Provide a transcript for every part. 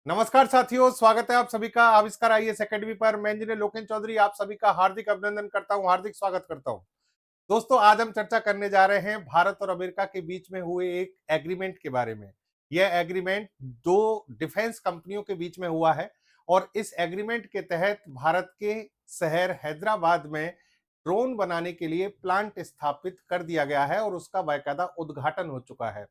नमस्कार साथियों, स्वागत है आप सभी का आविष्कार आईएएस एकेडमी पर। मैं इंजीनियर लोकेन चौधरी आप सभी का हार्दिक अभिनंदन करता हूं, हार्दिक स्वागत करता हूं। दोस्तों, आज हम चर्चा करने जा रहे हैं भारत और अमेरिका के बीच में हुए एक एग्रीमेंट के बारे में। यह एग्रीमेंट दो डिफेंस कंपनियों के बीच में हुआ है और इस एग्रीमेंट के तहत भारत के शहर हैदराबाद में ड्रोन बनाने के लिए प्लांट स्थापित कर दिया गया है और उसका बाकायदा उद्घाटन हो चुका है।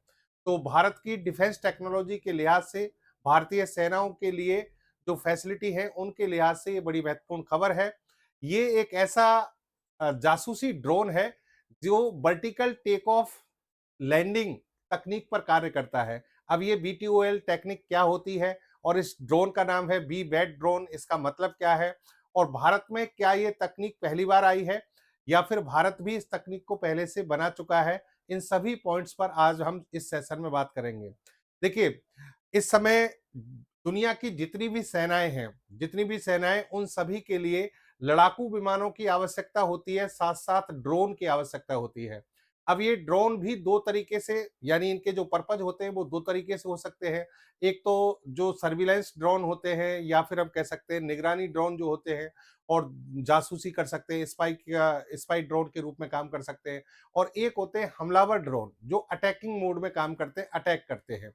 तो भारत की डिफेंस टेक्नोलॉजी के लिहाज से, भारतीय सेनाओं के लिए जो फैसिलिटी है उनके लिहाज से ये बड़ी महत्वपूर्ण खबर है। ये एक ऐसा जासूसी ड्रोन है जो वर्टिकल टेक ऑफ लैंडिंग तकनीक पर कार्य करता है। अब ये बीटीओएल टेक्निक क्या होती है और इस ड्रोन का नाम है बी बैट ड्रोन, इसका मतलब क्या है और भारत में क्या ये तकनीक पहली बार आई है या फिर भारत भी इस तकनीक को पहले से बना चुका है, इन सभी पॉइंट्स पर आज हम इस सेशन में बात करेंगे। देखिए, इस समय दुनिया की जितनी भी सेनाएं उन सभी के लिए लड़ाकू विमानों की आवश्यकता होती है, साथ-साथ ड्रोन की आवश्यकता होती है। अब ये ड्रोन भी 2 तरीके से, यानी इनके जो पर्पज़ होते हैं वो 2 तरीके से हो सकते हैं। एक तो जो सर्विलेंस ड्रोन होते हैं या फिर हम कह सकते हैं निगरानी ड्रोन जो होते हैं और जासूसी कर सकते हैं, स्पाई ड्रोन के रूप में काम कर सकते हैं। और एक होते हैं हमलावर ड्रोन जो अटैकिंग मोड में काम करते हैं, अटैक करते हैं।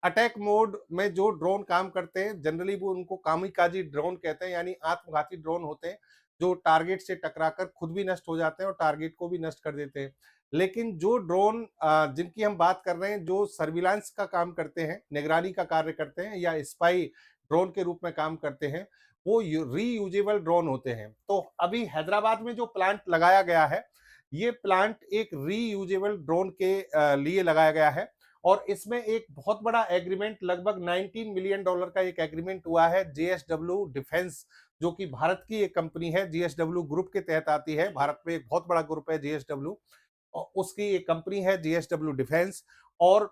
अटैक मोड में जो ड्रोन काम करते हैं जनरली वो उनको कामिकाजी ड्रोन कहते हैं, यानी आत्मघाती ड्रोन होते हैं जो टारगेट से टकराकर खुद भी नष्ट हो जाते हैं और टारगेट को भी नष्ट कर देते हैं। लेकिन जो ड्रोन जिनकी हम बात कर रहे हैं, जो सर्विलांस का काम करते हैं, निगरानी का कार्य करते हैं या स्पाई ड्रोन के रूप में काम करते हैं, वो रीयूजेबल ड्रोन होते हैं। तो अभी हैदराबाद में जो प्लांट लगाया गया है, ये प्लांट एक रीयूजेबल ड्रोन के लिए लगाया गया है और इसमें एक बहुत बड़ा एग्रीमेंट, लगभग 19 मिलियन डॉलर का एक एग्रीमेंट हुआ है जेएसडब्ल्यू डिफेंस, जो कि भारत की एक कंपनी है, जेएसडब्ल्यू ग्रुप के तहत आती है। भारत में एक बहुत बड़ा ग्रुप है जेएसडब्ल्यू, उसकी एक कंपनी है जेएसडब्ल्यू डिफेंस और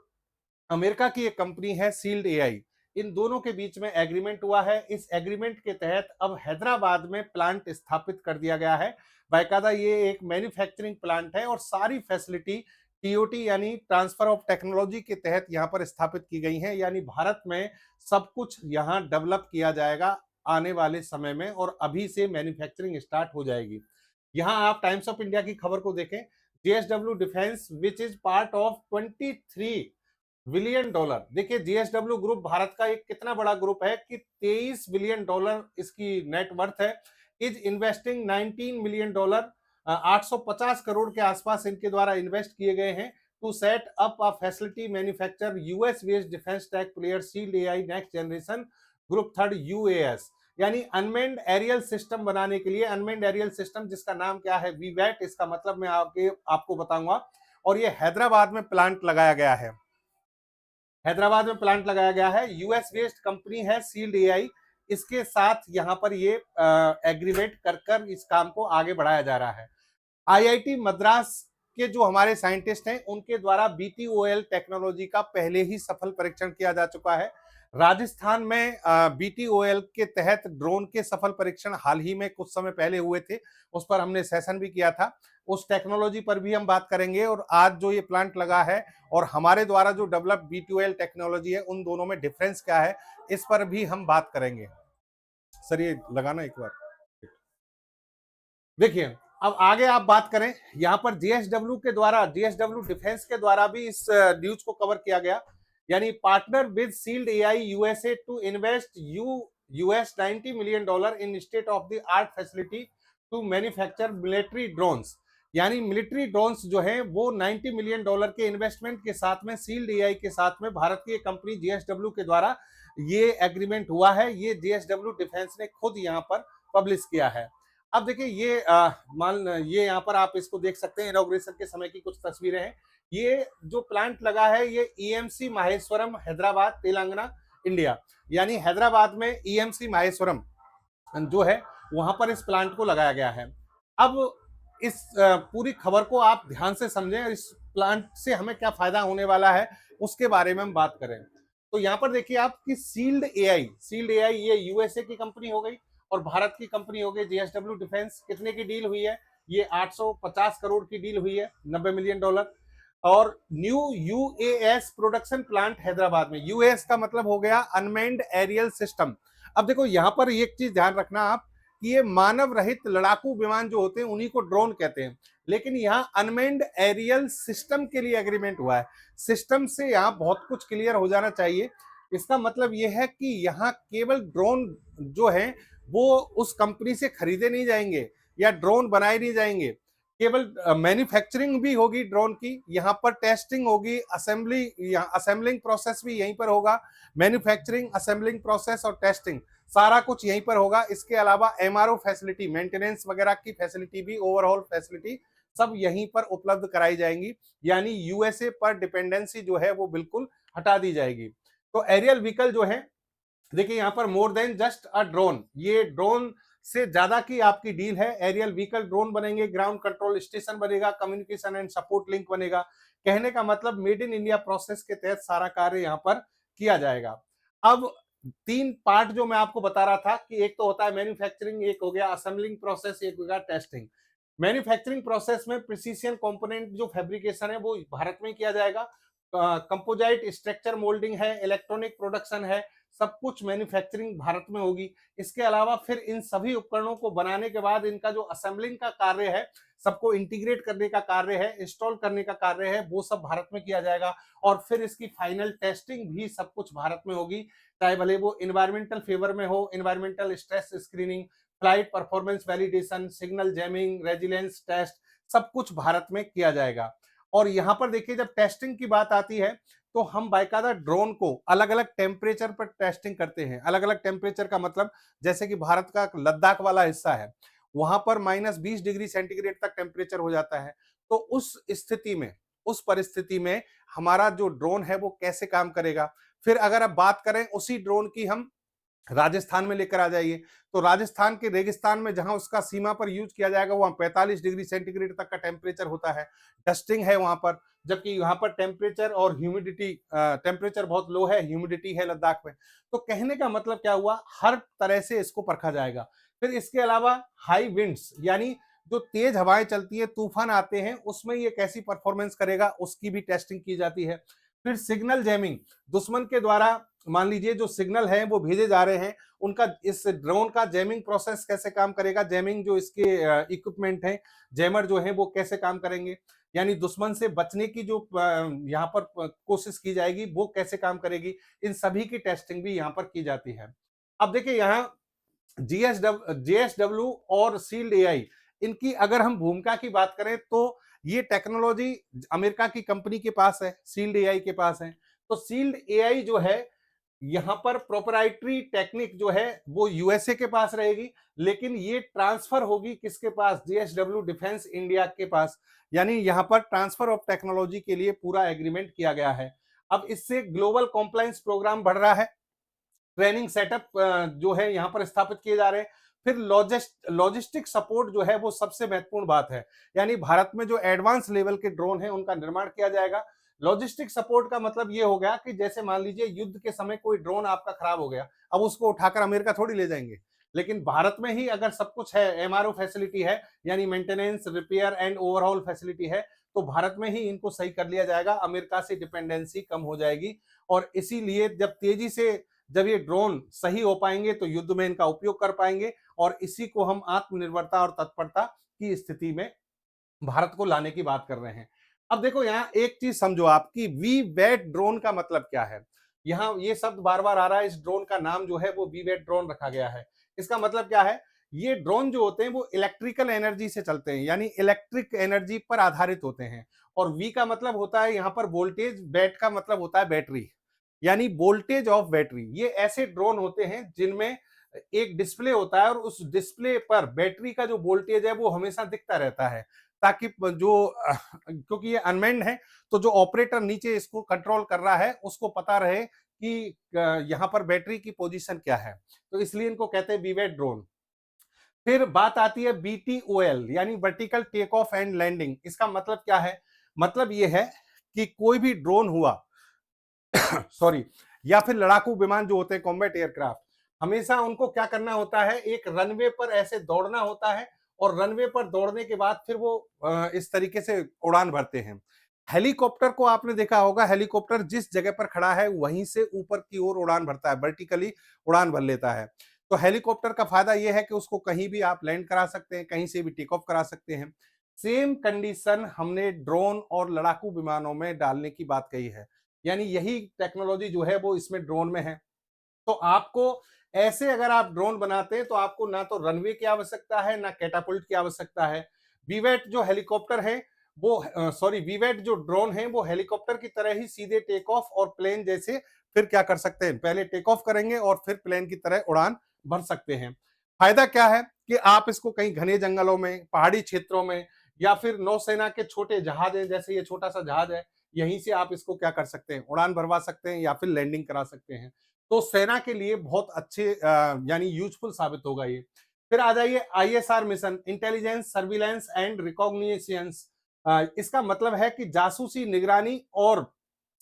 अमेरिका की एक कंपनी है सील्ड एआई। इन दोनों के बीच में एग्रीमेंट हुआ है। इस एग्रीमेंट के तहत अब हैदराबाद में प्लांट स्थापित कर दिया गया है। बाकायदा ये एक मैन्युफैक्चरिंग प्लांट है और सारी फैसिलिटी टीओटी यानी ट्रांसफर ऑफ टेक्नोलॉजी के तहत यहाँ पर स्थापित की गई है। यानी भारत में सब कुछ यहाँ डेवलप किया जाएगा आने वाले समय में और अभी से मैन्युफैक्चरिंग स्टार्ट हो जाएगी। यहाँ आप टाइम्स ऑफ इंडिया की खबर को देखें, JSW defence which is part of 23 billion dollar. देखिए, जेएसडब्ल्यू ग्रुप भारत का एक कितना बड़ा ग्रुप है कि 23 बिलियन डॉलर इसकी नेट वर्थ है। Is investing 19 million dollar, 850 crore के आसपास इनके द्वारा इन्वेस्ट किए गए हैं to set up a facility manufacture US based defence tech player Shield AI next generation group third UAS, यानी अनमेन्ड एरियल सिस्टम बनाने के लिए। अनमेन्ड एरियल सिस्टम जिसका नाम क्या है, वीवैट, इसका मतलब मैं आपको बताऊंगा। और ये हैदराबाद में प्लांट लगाया गया है। हैदराबाद में प्लांट लगाया गया है, यूएस बेस्ड कंपनी है सील्ड एआई। इसके साथ यहाँ पर ये एग्रीमेंट कर कर इस काम को आगे बढ़ाया जा रहा है। आईआईटी मद्रास के जो हमारे साइंटिस्ट हैं उनके द्वारा बीटीओएल टेक्नोलॉजी का पहले ही सफल परीक्षण किया जा चुका है। राजस्थान में बीटीओएल के तहत ड्रोन के सफल परीक्षण हाल ही में कुछ समय पहले हुए थे, उस पर हमने सेशन भी किया था। उस टेक्नोलॉजी पर भी हम बात करेंगे और आज जो ये प्लांट लगा है और हमारे द्वारा जो डेवलप बीटीओएल टेक्नोलॉजी है, उन दोनों में डिफरेंस क्या है, इस पर भी हम बात करेंगे। सर ये लगाना एक बार। देखिए, अब आगे आप बात करें, यहां पर जेएसडब्ल्यू के द्वारा, जेएसडब्ल्यू डिफेंस के द्वारा भी इस न्यूज को कवर किया गया। यानी partner with Shield AI USA to invest US 90 million dollar in state of the art facility to manufacture military drones. यानी मिलिट्री ड्रोन्स जो है वो 90 मिलियन डॉलर के इन्वेस्टमेंट के साथ में सील्ड एआई के साथ में भारत की एक कंपनी जेएसडब्ल्यू के द्वारा ये एग्रीमेंट हुआ है। ये जेएसडब्ल्यू डिफेंस ने खुद यहाँ पर पब्लिश किया है। अब देखिए, ये यहाँ पर आप इसको देख सकते हैं, इनॉग्रेशन के समय की कुछ तस्वीरें हैं। ये जो प्लांट लगा है ये ईएमसी माहेश्वरम, हैदराबाद, तेलंगाना, इंडिया। यानी हैदराबाद में ईएमसी माहेश्वरम जो है वहां पर इस प्लांट को लगाया गया है। अब इस पूरी खबर को आप ध्यान से समझें, इस प्लांट से हमें क्या फायदा होने वाला है उसके बारे में हम बात करें। तो यहाँ पर देखिए आप कि सील्ड एआई ये यूएसए की कंपनी हो गई और भारत की कंपनी हो गई जेएसडब्ल्यू डिफेंस। कितने की डील हुई है? ये 850 करोड़ की डील हुई है, 90 मिलियन डॉलर। और new UAS production plant Hyderabad में। यूएस का मतलब हो गया अनमेन्ड एरियल सिस्टम। अब देखो यहां पर एक चीज ध्यान रखना आप कि ये मानव रहित लड़ाकू विमान जो होते हैं उन्हीं को ड्रोन कहते हैं, लेकिन यहाँ अनमेन्ड एरियल सिस्टम के लिए एग्रीमेंट हुआ है। सिस्टम से यहाँ बहुत कुछ क्लियर हो जाना चाहिए। इसका मतलब ये है कि यहाँ केवल ड्रोन जो है वो उस कंपनी से खरीदे नहीं जाएंगे या ड्रोन बनाए नहीं जाएंगे, केवल मैन्युफैक्चरिंग भी होगी ड्रोन की, यहाँ पर टेस्टिंग होगी, असेंबली, असेंबलिंग प्रोसेस भी यहीं पर होगा। मैन्युफैक्चरिंग, असेंबलिंग प्रोसेस और टेस्टिंग सारा कुछ यहीं पर होगा। इसके अलावा एमआरओ फैसिलिटी, मेंटेनेंस वगैरह की फैसिलिटी भी, ओवरऑल फैसिलिटी सब यहीं पर उपलब्ध कराई जाएंगी। यानी यूएसए पर डिपेंडेंसी जो है वो बिल्कुल हटा दी जाएगी। तो एरियल व्हीकल जो है, देखिए यहाँ पर more than just a drone, ये ड्रोन से ज्यादा की आपकी डील है। एरियल व्हीकल ड्रोन बनेंगे, ग्राउंड कंट्रोल स्टेशन बनेगा, कम्युनिकेशन एंड सपोर्ट लिंक बनेगा। कहने का मतलब मेड इन इंडिया प्रोसेस के तहत सारा कार्य यहाँ पर किया जाएगा। अब तीन पार्ट जो मैं आपको बता रहा था कि एक तो होता है मैन्युफैक्चरिंग, एक हो गया असेंबलिंग प्रोसेस, एक हो गया टेस्टिंग। मैन्युफैक्चरिंग प्रोसेस में प्रिसीजन कंपोनेंट जो फैब्रिकेशन है वो भारत में किया जाएगा। कंपोजाइट स्ट्रक्चर मोल्डिंग है, इलेक्ट्रॉनिक प्रोडक्शन है, सब कुछ मैन्युफैक्चरिंग भारत में होगी। इसके अलावा फिर इन सभी उपकरणों को बनाने के बाद इनका जो असेंबलिंग का कार्य है, सबको इंटीग्रेट करने का कार्य है, इंस्टॉल करने का कार्य है, वो सब भारत में किया जाएगा। और फिर इसकी फाइनल टेस्टिंग भी सब कुछ भारत में होगी, चाहे भले वो इन्वायरमेंटल फेवर में हो, environmental stress screening, flight performance validation, signal jamming, resilience test, सब कुछ भारत में किया जाएगा। और यहां पर देखिए जब टेस्टिंग की बात आती है तो हम बाकायदा ड्रोन को अलग अलग टेम्परेचर पर टेस्टिंग करते हैं। अलग अलग टेम्परेचर का मतलब जैसे कि भारत का लद्दाख वाला हिस्सा है, वहां पर -20 डिग्री सेंटीग्रेड तक टेम्परेचर हो जाता है। तो उस स्थिति में, उस परिस्थिति में हमारा जो ड्रोन है वो कैसे काम करेगा। फिर अगर अब बात करें उसी ड्रोन की हम राजस्थान में लेकर आ जाइए, तो राजस्थान के रेगिस्तान में जहां उसका सीमा पर यूज किया जाएगा वहां 45 डिग्री सेंटीग्रेड तक का टेम्परेचर होता है, डस्टिंग है वहां पर। जबकि यहाँ पर टेम्परेचर और ह्यूमिडिटी, टेम्परेचर बहुत लो है, ह्यूमिडिटी है लद्दाख में। तो कहने का मतलब क्या हुआ, हर तरह से इसको परखा जाएगा। फिर इसके अलावा हाई विंड्स, यानी जो तेज हवाएं चलती है, तूफान आते हैं, उसमें ये कैसी परफॉर्मेंस करेगा उसकी भी टेस्टिंग की जाती है। फिर सिग्नल जैमिंग, दुश्मन के द्वारा मान लीजिए जो सिग्नल है वो भेजे जा रहे हैं, उनका इस ड्रोन का जैमिंग प्रोसेस कैसे काम करेगा, जैमिंग जो इसके इक्विपमेंट है, जैमर जो है वो कैसे काम करेंगे, यानी दुश्मन से बचने की जो यहाँ पर कोशिश की जाएगी वो कैसे काम करेगी, इन सभी की टेस्टिंग भी यहाँ पर की जाती है। अब देखिए यहाँ जेएसडब्ल्यू और शील्ड एआई, इनकी अगर हम भूमिका की बात करें तो ये टेक्नोलॉजी अमेरिका की कंपनी के पास है, शील्ड एआई के पास है। तो शील्ड एआई जो है, यहां पर प्रोपराइटरी टेक्निक जो है वो यूएसए के पास रहेगी, लेकिन ये ट्रांसफर होगी किसके पास, जेएसडब्ल्यू डिफेंस इंडिया के पास। यानी यहां पर ट्रांसफर ऑफ टेक्नोलॉजी के लिए पूरा एग्रीमेंट किया गया है। अब इससे ग्लोबल कॉम्प्लायंस प्रोग्राम बढ़ रहा है, ट्रेनिंग सेटअप जो है यहाँ पर स्थापित किए जा रहे हैं। फिर लॉजिस्टिक सपोर्ट जो है वो सबसे महत्वपूर्ण बात है, यानी भारत में जो एडवांस लेवल के ड्रोन है उनका निर्माण किया जाएगा। लॉजिस्टिक सपोर्ट का मतलब ये हो गया कि जैसे मान लीजिए युद्ध के समय कोई ड्रोन आपका खराब हो गया, अब उसको उठाकर अमेरिका थोड़ी ले जाएंगे, लेकिन भारत में ही अगर सब कुछ है, एमआरओ फैसिलिटी है, यानी maintenance, repair and overall facility है, तो भारत में ही इनको सही कर लिया जाएगा, अमेरिका से डिपेंडेंसी कम हो जाएगी। और इसीलिए जब तेजी से जब ये ड्रोन सही हो पाएंगे तो युद्ध में इनका उपयोग कर पाएंगे, और इसी को हम आत्मनिर्भरता और तत्परता की स्थिति में भारत को लाने की बात कर रहे हैं। अब देखो यहाँ एक चीज समझो आप कि वी वेट ड्रोन का मतलब क्या है। यहाँ ये शब्द बार बार आ रहा है, इस ड्रोन का नाम जो है वो वी वेट ड्रोन रखा गया है। इसका मतलब क्या है, ये ड्रोन जो होते हैं वो इलेक्ट्रिकल एनर्जी से चलते हैं, यानी इलेक्ट्रिक एनर्जी पर आधारित होते हैं। और वी का मतलब होता है यहाँ पर वोल्टेज, बैट का मतलब होता है बैटरी, यानी वोल्टेज ऑफ बैटरी। ये ऐसे ड्रोन होते हैं जिनमें एक डिस्प्ले होता है और उस डिस्प्ले पर बैटरी का जो वोल्टेज है वो हमेशा दिखता रहता है, ताकि जो क्योंकि ये अनमैन्ड है तो जो ऑपरेटर नीचे इसको कंट्रोल कर रहा है उसको पता रहे कि यहाँ पर बैटरी की पोजीशन क्या है, तो इसलिए इनको कहते हैं वीवेट ड्रोन। फिर बात आती है बीटीओएल, यानी vertical take off and landing. इसका मतलब क्या है, मतलब ये है कि कोई भी ड्रोन हुआ सॉरी, या फिर लड़ाकू विमान जो होते हैं कॉम्बैट एयरक्राफ्ट, हमेशा उनको क्या करना होता है, एक रनवे पर ऐसे दौड़ना होता है, और रनवे पर दौड़ने के बाद फिर वो इस तरीके से उड़ान भरते हैं। हेलीकॉप्टर को आपने देखा होगा, हेलीकॉप्टर जिस जगह पर खड़ा है वहीं से ऊपर की ओर उड़ान भरता है, वर्टिकली उड़ान भर लेता है। तो हेलीकॉप्टर का फायदा यह है कि उसको कहीं भी आप लैंड करा सकते हैं, कहीं से भी टेक ऑफ करा सकते हैं। सेम कंडीशन हमने ड्रोन और लड़ाकू विमानों में डालने की बात कही है, यानी यही टेक्नोलॉजी जो है वो इसमें ड्रोन में है। तो आपको ऐसे अगर आप ड्रोन बनाते हैं तो आपको ना तो रनवे की आवश्यकता है, ना कैटापुल्ट की आवश्यकता है। वीवेट जो हेलीकॉप्टर है वो सॉरी वीवेट जो ड्रोन है वो हेलीकॉप्टर की तरह ही सीधे टेक ऑफ और प्लेन जैसे फिर क्या कर सकते हैं, पहले टेक ऑफ करेंगे और फिर प्लेन की तरह उड़ान भर सकते हैं। फायदा क्या है कि आप इसको कहीं घने जंगलों में, पहाड़ी क्षेत्रों में या फिर नौसेना के छोटे जहाज हैं, जैसे ये छोटा सा जहाज है, यहीं से आप इसको क्या कर सकते हैं, उड़ान भरवा सकते हैं या फिर लैंडिंग करा सकते हैं। तो सेना के लिए बहुत अच्छे यानी यूजफुल साबित होगा ये। फिर आ जाइए ISR mission, intelligence surveillance and recognitions. इसका मतलब है कि जासूसी, निगरानी और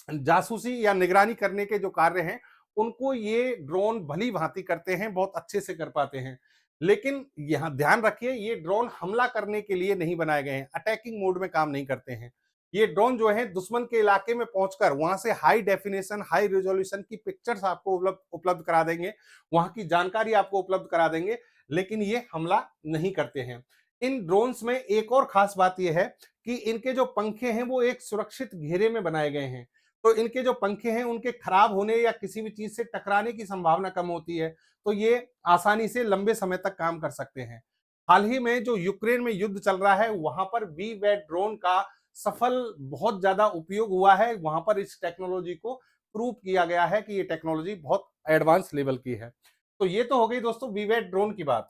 जासूसी या निगरानी करने के जो कार्य हैं उनको ये ड्रोन भली भांति करते हैं, बहुत अच्छे से कर पाते हैं। लेकिन यहां ध्यान रखिए, ये ड्रोन हमला करने के लिए नहीं बनाए गए हैं, अटैकिंग मोड में काम नहीं करते हैं। ये ड्रोन जो है दुश्मन के इलाके में पहुंचकर वहां से हाई डेफिनेशन, हाई रेजोल्यूशन की पिक्चर्स आपको उपलब्ध करा देंगे, वहां की जानकारी आपको उपलब्ध करा देंगे, लेकिन ये हमला नहीं करते हैं। इन ड्रोन्स में एक और खास बात यह है कि इनके जो पंखे हैं वो एक सुरक्षित घेरे में बनाए गए हैं। तो इनके जो पंखे हैं उनके खराब होने या किसी भी चीज से टकराने की संभावना कम होती है, तो ये आसानी से लंबे समय तक काम कर सकते हैं। हाल ही में जो यूक्रेन में युद्ध चल रहा है वहां पर वीवैट ड्रोन का सफल बहुत ज्यादा उपयोग हुआ है। वहां पर इस टेक्नोलॉजी को प्रूव किया गया है कि ये टेक्नोलॉजी बहुत एडवांस लेवल की है। तो ये तो हो गई दोस्तों वीवैट ड्रोन की बात।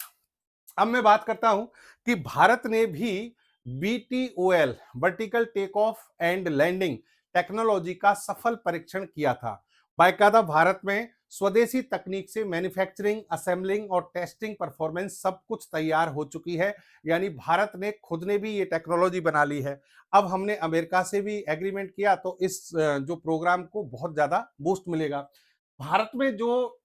अब मैं बात करता हूं कि भारत ने भी VTOL, vertical take off and landing technology का सफल परीक्षण किया था। बाकायदा भारत में स्वदेशी तकनीक से मैन्युफैक्चरिंग, असेंबलिंग और टेस्टिंग परफॉर्मेंस सब कुछ तैयार हो चुकी है, यानी भारत ने खुद ने भी ये टेक्नोलॉजी बना ली है। अब हमने अमेरिका से भी एग्रीमेंट किया तो इस जो प्रोग्राम को बहुत ज्यादा बूस्ट मिलेगा। भारत में जो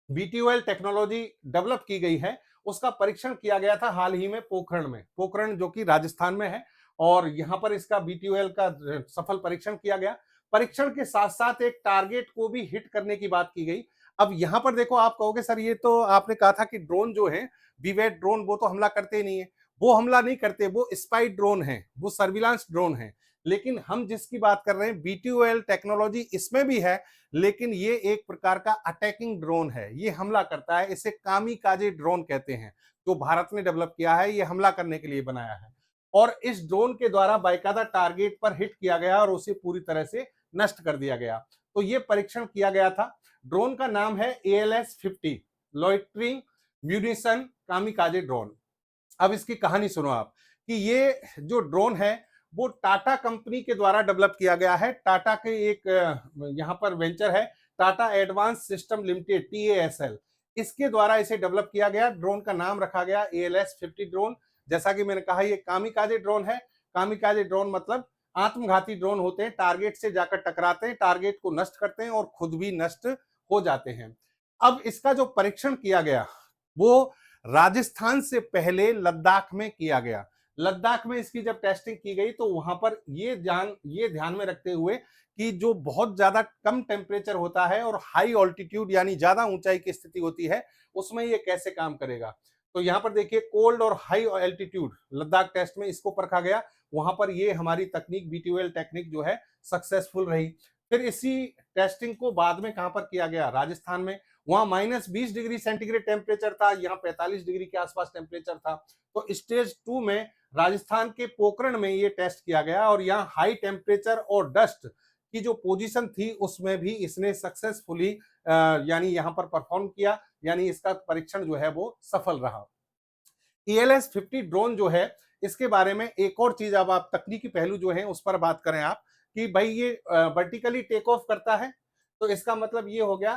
बीटीओएल टेक्नोलॉजी डेवलप की गई है उसका परीक्षण किया गया था हाल ही में पोखरण में, पोखरण जो कि राजस्थान में है, और यहां पर इसका बीटीओएल का सफल परीक्षण किया गया। परीक्षण के साथ साथ एक टारगेट को भी हिट करने की बात की गई। अब यहां पर देखो, आप कहोगे सर ये तो आपने कहा था कि ड्रोन जो है वीवेट ड्रोन वो तो हमला करते ही नहीं है। वो हमला नहीं करते, वो स्पाई ड्रोन है, वो सर्विलांस ड्रोन है। लेकिन हम जिसकी बात कर रहे हैं बीटीओएल टेक्नोलॉजी इसमें भी है, लेकिन ये एक प्रकार का अटैकिंग ड्रोन है, ये हमला करता है। इसे कामिकाजे ड्रोन कहते हैं, जो भारत ने डेवलप किया है, ये हमला करने के लिए बनाया है। और इस ड्रोन के द्वारा बाकायदा टारगेट पर हिट किया गया और उसे पूरी तरह से नष्ट कर दिया गया। तो ये परीक्षण किया गया था। ड्रोन का नाम है ALS-50, loitering munition kamikaze drone. अब इसकी कहानी सुनो आप कि ये जो ड्रोन है वो टाटा कंपनी के द्वारा डेवलप किया गया है। टाटा के एक यहाँ पर वेंचर है, Tata advance system limited, TASL, इसके द्वारा इसे डेवलप किया गया। ड्रोन का नाम रखा गया ALS-50 ड्रोन। जैसा कि मैंने कहा ये कामिकाजे ड्रोन है। कामिकाजे ड्रोन मतलब आत्मघाती ड्रोन होते हैं, टारगेट से जाकर टकराते हैं, टारगेट को नष्ट करते हैं और खुद भी नष्ट हो जाते हैं। अब इसका जो परीक्षण किया गया वो राजस्थान से पहले लद्दाख में किया गया। लद्दाख में इसकी जब टेस्टिंग की गई तो वहां पर ये ध्यान में रखते हुए कि जो बहुत ज्यादा कम टेम्परेचर होता है और हाई ऑल्टीट्यूड यानी ज्यादा ऊंचाई की स्थिति होती है, उसमें ये कैसे काम करेगा। तो यहाँ पर देखिए कोल्ड और हाई एल्टीट्यूड लद्दाख टेस्ट में इसको परखा गया। वहां पर ये हमारी तकनीक बीटीओएल टेक्निक जो है सक्सेसफुल रही। फिर इसी टेस्टिंग को बाद में कहां पर किया गया, राजस्थान में। वहां -20 डिग्री सेंटीग्रेड टेम्परेचर था, यहाँ 45 डिग्री के आसपास टेम्परेचर था। तो स्टेज 2 में राजस्थान के पोखरण में ये टेस्ट किया गया और यहाँ हाई टेम्परेचर और डस्ट की जो पोजीशन थी उसमें भी इसने सक्सेसफुली यानी यहाँ पर परफॉर्म किया, यानी इसका परीक्षण जो है वो सफल रहा। ALS-50 ड्रोन जो है इसके बारे में एक और चीज, अब आप तकनीकी पहलू जो है उस पर बात करें आप कि भाई ये वर्टिकली टेक ऑफ करता है। तो इसका मतलब ये हो गया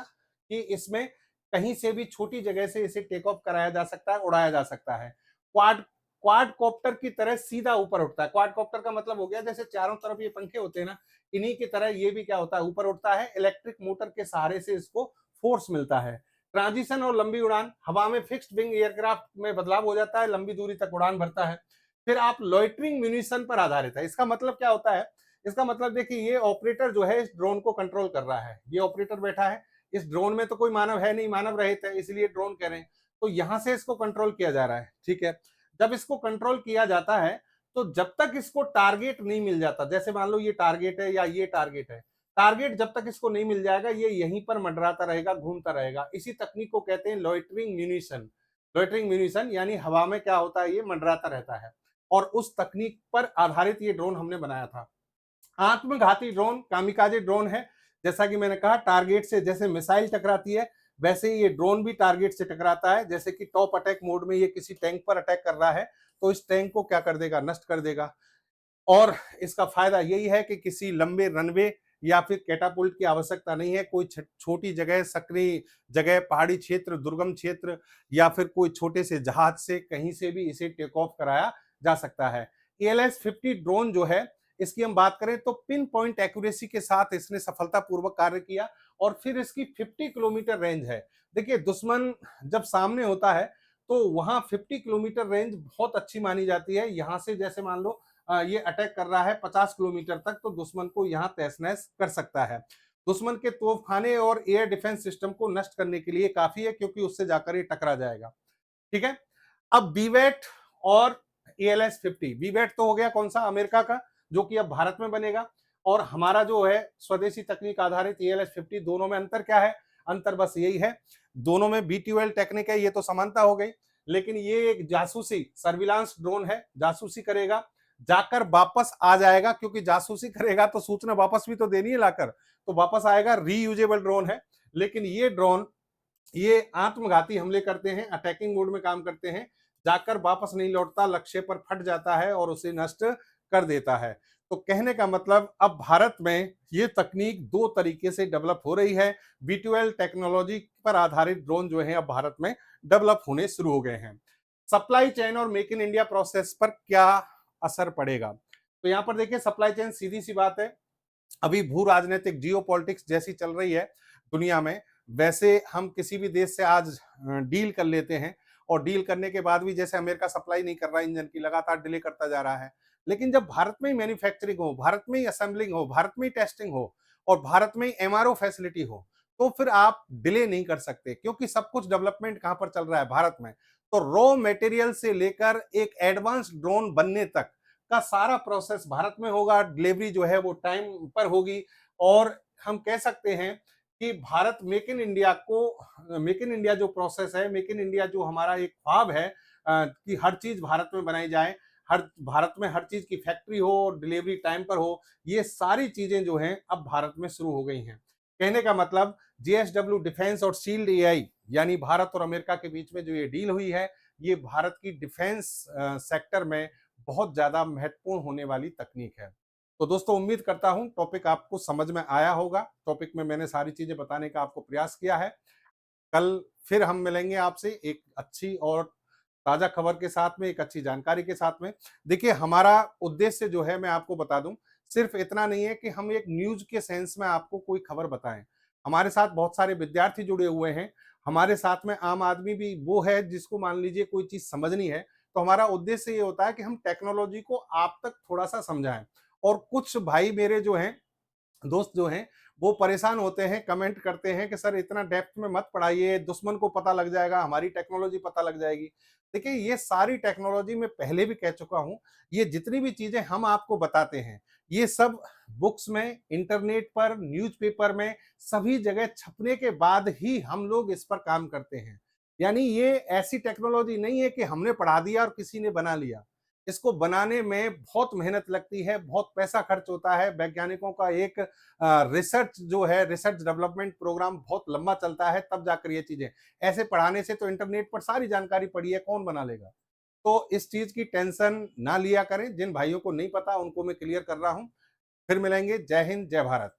कि इसमें कहीं से भी छोटी जगह से इसे टेक ऑफ कराया जा सकता है, उड़ाया जा सकता है। क्वाड क्वाडकॉप्टर की तरह सीधा ऊपर उठता है। क्वाडकॉप्टर का मतलब हो गया जैसे चारों तरफ ये पंखे होते हैं ना, इन्हीं की तरह ये भी क्या होता है, ऊपर उठता है। इलेक्ट्रिक मोटर के सहारे से इसको फोर्स मिलता है। ट्रांजिशन और लंबी उड़ान, हवा में फिक्स्ड विंग एयरक्राफ्ट में बदलाव हो जाता है, लंबी दूरी तक उड़ान भरता है। फिर आप लॉइटरिंग म्यूनिशन पर आधारित है। इसका मतलब क्या होता है, इसका मतलब देखिए ये ऑपरेटर जो है इस ड्रोन को कंट्रोल कर रहा है, ये ऑपरेटर बैठा है, इस ड्रोन में तो कोई मानव है नहीं, मानव रहित है, इसलिए ड्रोन कह रहे हैं। तो यहां से इसको कंट्रोल किया जा रहा है, ठीक है। जब इसको कंट्रोल किया जाता है तो जब तक इसको टारगेट नहीं मिल जाता, जैसे मान लो ये टारगेट है या ये टारगेट है, टारगेट जब तक इसको नहीं मिल जाएगा ये यहीं पर मंडराता रहेगा, घूमता रहेगा। इसी तकनीक को कहते हैं लॉइटरिंग म्यूनिशन। लॉइटरिंग म्यूनिशन यानी हवा में क्या होता है, ये मंडराता रहता है, और उस तकनीक पर आधारित ये ड्रोन हमने बनाया था। आत्मघाती ड्रोन कामिकाजे ड्रोन है। जैसा कि मैंने कहा टारगेट से जैसे मिसाइल टकराती है वैसे ही ये ड्रोन भी टारगेट से टकराता है। जैसे कि टॉप अटैक मोड में ये किसी टैंक पर अटैक कर रहा है तो इस टैंक को क्या कर देगा, नष्ट कर देगा। और इसका फायदा यही है कि किसी लंबे रनवे या फिर कैटापुल्ट की आवश्यकता नहीं है। कोई छोटी जगह, सक्रिय जगह, पहाड़ी क्षेत्र, दुर्गम क्षेत्र या फिर कोई छोटे से जहाज से कहीं से भी इसे टेक ऑफ कराया जा सकता है। ALS-50 ड्रोन जो है इसकी हम बात करें तो पिन पॉइंट एक्यूरेसी के साथ इसने सफलतापूर्वक कार्य किया और फिर इसकी 50 किलोमीटर रेंज है। देखिए दुश्मन जब सामने होता है तो वहां 50 किलोमीटर रेंज बहुत अच्छी मानी जाती है। यहां से जैसे मान लो ये अटैक कर रहा है 50 किलोमीटर तक, तो दुश्मन को यहां तहस नहस कर सकता है। दुश्मन के तोपखाने और एयर डिफेंस सिस्टम को नष्ट करने के लिए काफी है, क्योंकि उससे जाकर ये टकरा जाएगा। ठीक है। अब बीवेट और ALS-50, बीवेट तो हो गया कौन सा, अमेरिका का, जो कि अब भारत में बनेगा, और हमारा जो है स्वदेशी तकनीक आधारित ALS-50। दोनों में अंतर क्या है, अंतर बस यही है, दोनों में B12 टेक्निक है, ये तो समानता हो गई। लेकिन ये एक जासूसी सर्विलांस ड्रोन है, जासूसी करेगा, जाकर वापस आ जाएगा, क्योंकि जासूसी करेगा तो सूचना वापस भी तो देनी है लाकर, तो वापस आएगा। रीयूजेबल ड्रोन है। लेकिन ये ड्रोन ये आत्मघाती हमले करते हैं, अटैकिंग मोड में काम करते हैं, जाकर वापस नहीं लौटता, लक्ष्य पर फट जाता है और उसे नष्ट कर देता है। तो कहने का मतलब अब भारत में ये तकनीक दो तरीके से डेवलप हो रही है। B12 टेक्नोलॉजी पर आधारित ड्रोन जो है अब भारत में डेवलप होने शुरू हो गए हैं। सप्लाई चेन और मेक इन इंडिया प्रोसेस पर क्या असर पड़ेगा, तो यहां पर देखिए सप्लाई चेन सीधी सी बात है, अभी भू राजनीतिक जियोपॉलिटिक्स जैसी चल रही है दुनिया में, वैसे हम किसी भी देश से आज डील कर लेते हैं, और डील करने के बाद भी जैसे अमेरिका सप्लाई नहीं कर रहा इंजन की, लगातार डिले करता जा रहा है। लेकिन जब भारत में ही मैन्युफैक्चरिंग हो, भारत में ही असेंबलिंग हो, भारत में ही टेस्टिंग हो और भारत में ही MRO फैसिलिटी हो, तो फिर आप डिले नहीं कर सकते, क्योंकि सब कुछ डेवलपमेंट कहां पर चल रहा है, भारत में। तो रॉ मटेरियल से लेकर एक एडवांस ड्रोन बनने तक का सारा प्रोसेस भारत में होगा। डिलीवरी जो है वो टाइम पर होगी, और हम कह सकते हैं कि भारत मेक इन इंडिया को, मेक इन इंडिया जो प्रोसेस है, मेक इन इंडिया जो हमारा एक ख्वाब है कि हर चीज भारत में बनाई जाए, हर भारत में हर चीज की फैक्ट्री हो, डिलीवरी टाइम पर हो, ये सारी चीजें जो हैं अब भारत में शुरू हो गई हैं। कहने का मतलब JSW डिफेंस और शील्ड AI यानी भारत और अमेरिका के बीच में जो ये डील हुई है, ये भारत की डिफेंस सेक्टर में बहुत ज्यादा महत्वपूर्ण होने वाली तकनीक है। तो दोस्तों उम्मीद करता हूं टॉपिक आपको समझ में आया होगा। टॉपिक में मैंने सारी चीजें बताने का आपको प्रयास किया है। कल फिर हम मिलेंगे आपसे एक अच्छी और ताजा खबर के साथ में, एक अच्छी जानकारी के साथ में। देखिए हमारा उद्देश्य जो है मैं आपको बता दूं, सिर्फ इतना नहीं है कि हम एक न्यूज के सेंस में आपको कोई खबर बताएं। हमारे साथ बहुत सारे विद्यार्थी जुड़े हुए हैं, हमारे साथ में आम आदमी भी वो है जिसको मान लीजिए कोई चीज समझनी है। तो हमारा उद्देश्य ये होता है कि हम टेक्नोलॉजी को आप तक थोड़ा सा समझाएं। और कुछ भाई मेरे जो हैं, दोस्त जो हैं, वो परेशान होते हैं, कमेंट करते हैं कि सर इतना डेप्थ में मत पढ़ाइए, दुश्मन को पता लग जाएगा, हमारी टेक्नोलॉजी पता लग जाएगी। देखिए ये सारी टेक्नोलॉजी मैं पहले भी कह चुका हूं, ये जितनी भी चीजें हम आपको बताते हैं ये सब बुक्स में, इंटरनेट पर, न्यूज़पेपर में, सभी जगह छपने के बाद ही हम लोग इस पर काम करते हैं। यानी ये ऐसी टेक्नोलॉजी नहीं है कि हमने पढ़ा दिया और किसी ने बना लिया। इसको बनाने में बहुत मेहनत लगती है, बहुत पैसा खर्च होता है। वैज्ञानिकों का एक रिसर्च जो है, रिसर्च डेवलपमेंट प्रोग्राम बहुत लंबा चलता है, तब जाकर ये चीजें। ऐसे पढ़ाने से तो इंटरनेट पर सारी जानकारी पड़ी है, कौन बना लेगा। तो इस चीज की टेंशन ना लिया करें। जिन भाइयों को नहीं पता उनको मैं क्लियर कर रहा हूं। फिर मिलेंगे। जय हिंद, जय भारत।